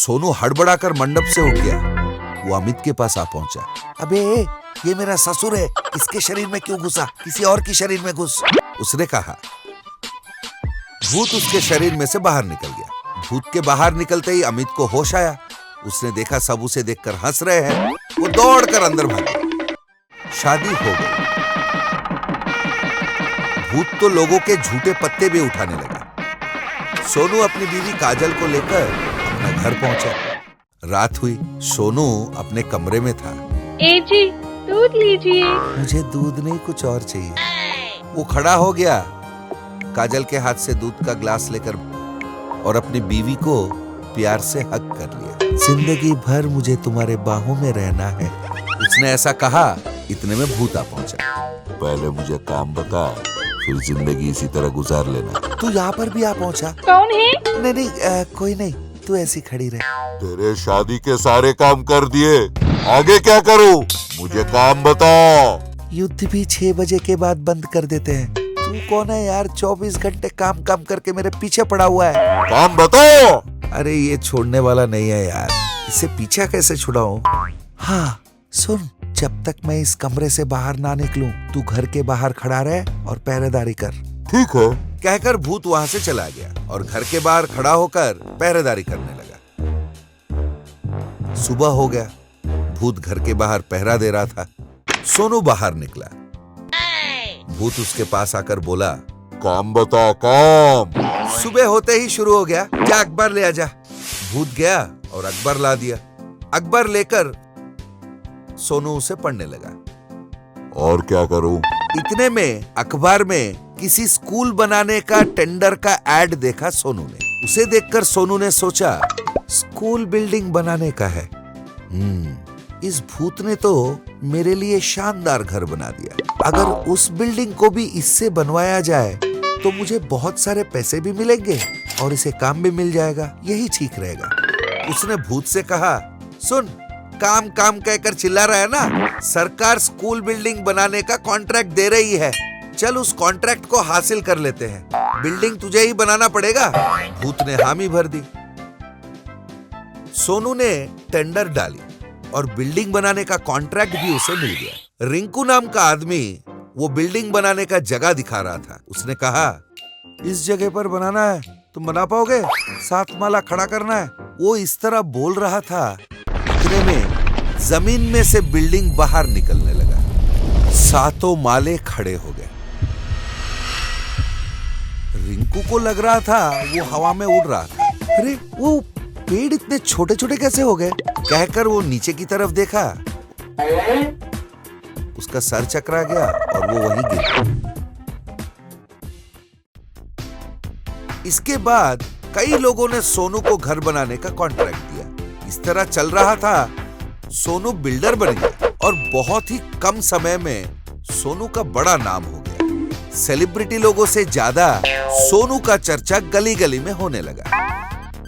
सोनू हड़बड़ाकर मंडप से उठ गया। वो अमित के पास आ पहुंचा। अबे ये मेरा ससुर है, इसके शरीर में क्यों घुसा? किसी और के शरीर में घुस, उसने कहा। भूत उसके शरीर में से बाहर निकल गया। भूत के बाहर निकलते ही अमित को होश आया। उसने देखा सब उसे देखकर हंस रहे हैं। वो दौड़कर अंदर भागा। शादी हो गई। भूत तो लोगों के झूठे पत्ते भी उठाने लगा। सोनू अपनी बीवी काजल को लेकर अपना घर पहुंचा। रात हुई। सोनू अपने कमरे में था। ए जी, दूध लीजिए। मुझे दूध नहीं, कुछ और चाहिए। वो खड़ा हो गया, काजल के हाथ से दूध का ग्लास लेकर और अपनी बीवी को प्यार से हग कर लिया। जिंदगी भर मुझे तुम्हारे बाहों में रहना है, उसने ऐसा कहा। इतने में भूत आ पहुंचा। पहले मुझे काम बता, फिर जिंदगी इसी तरह गुजार लेना। तू यहाँ पर भी आ पहुंचा? कौन है? नहीं, कोई नहीं, तू ऐसी खड़ी रहे। तेरे शादी के सारे काम कर दिए, आगे क्या करूं? मुझे काम बता। युद्ध भी 6 बजे के बाद बंद कर देते हैं। तू कौन है यार, 24 घंटे काम करके मेरे पीछे पड़ा हुआ है? काम बताओ। अरे ये छोड़ने वाला नहीं है यार, इसे पीछा कैसे छुड़ाऊं? हाँ सुन, जब तक मैं इस कमरे से बाहर ना निकलूं, तू घर के बाहर खड़ा रहे और पहरेदारी कर। ठीक है, कहकर भूत वहां से चला गया और घर के बाहर खड़ा होकर पहरेदारी करने लगा। सुबह हो गया। भूत घर के बाहर पहरा दे रहा था। सोनू बाहर निकला। भूत उसके पास आकर बोला, काम बता, काम। सुबह होते ही शुरू हो गया, जा अखबार ले आजा। भूत गया और अखबार ला दिया। अखबार लेकर सोनू उसे पढ़ने लगा। और क्या करूं? इतने में अखबार में किसी स्कूल बनाने का टेंडर का एड देखा सोनू ने। उसे देखकर सोनू ने सोचा, स्कूल बिल्डिंग बनाने का है। इस भूत ने तो मेरे लिए शानदार घर बना दिया। अगर उस बिल्डिंग को भी इससे बनवाया जाए तो मुझे बहुत सारे पैसे भी मिलेंगे और इसे काम भी मिल जाएगा। यही ठीक रहेगा। उसने भूत से कहा, सुन, काम काम कहकर चिल्ला रहा है ना, सरकार स्कूल बिल्डिंग बनाने का कॉन्ट्रैक्ट दे रही है। चल उस कॉन्ट्रैक्ट को हासिल कर लेते हैं। बिल्डिंग तुझे ही बनाना पड़ेगा। भूत ने हामी भर दी। सोनू ने टेंडर डाली और बिल्डिंग बनाने का कॉन्ट्रैक्ट भी उसे मिल गया। रिंकू नाम का आदमी वो बिल्डिंग बनाने का जगह दिखा रहा था। उसने कहा, इस जगह पर बनाना है, तुम बना पाओगे? 7 माला खड़ा करना है। वो इस तरह बोल रहा था। इतने में जमीन में से बिल्डिंग बाहर निकलने लगा। 7 माले खड़े हो गए। रिंकू को लग रहा था वो हवा में उड़ रहा था। अरे वो पेड़ इतने छोटे छोटे कैसे हो गए? कहकर वो नीचे की तरफ देखा। उसका सर चकरा गया और वो वहीं गिर गया। इसके बाद कई लोगों ने सोनू को घर बनाने का कॉन्ट्रैक्ट दिया। इस तरह चल रहा था। सोनू बिल्डर बन गया और बहुत ही कम समय में सोनू का बड़ा नाम हो गया। सेलिब्रिटी लोगों से ज्यादा सोनू का चर्चा गली गली में होने लगा।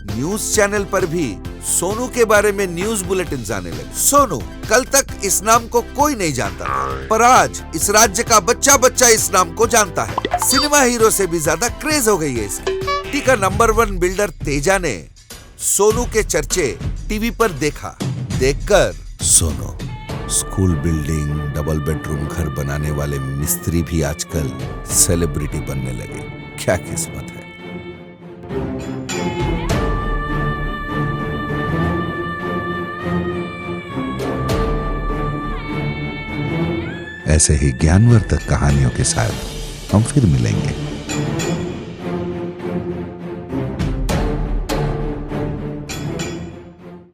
न्यूज चैनल पर भी सोनू के बारे में न्यूज बुलेटिन आने लगे। सोनू, कल तक इस नाम को कोई नहीं जानता था, पर आज इस राज्य का बच्चा बच्चा इस नाम को जानता है। सिनेमा हीरो से भी ज्यादा क्रेज हो गई है इसकी। सिटी का नंबर 1 बिल्डर तेजा ने सोनू के चर्चे टीवी पर देखा। देखकर Sonu, school building, double bedroom घर बनाने वाले मिस्त्री भी आजकल सेलिब्रिटी बनने लगे। क्या किस्मत है। ऐसे ही ज्ञानवर्धक कहानियों के साथ हम फिर मिलेंगे।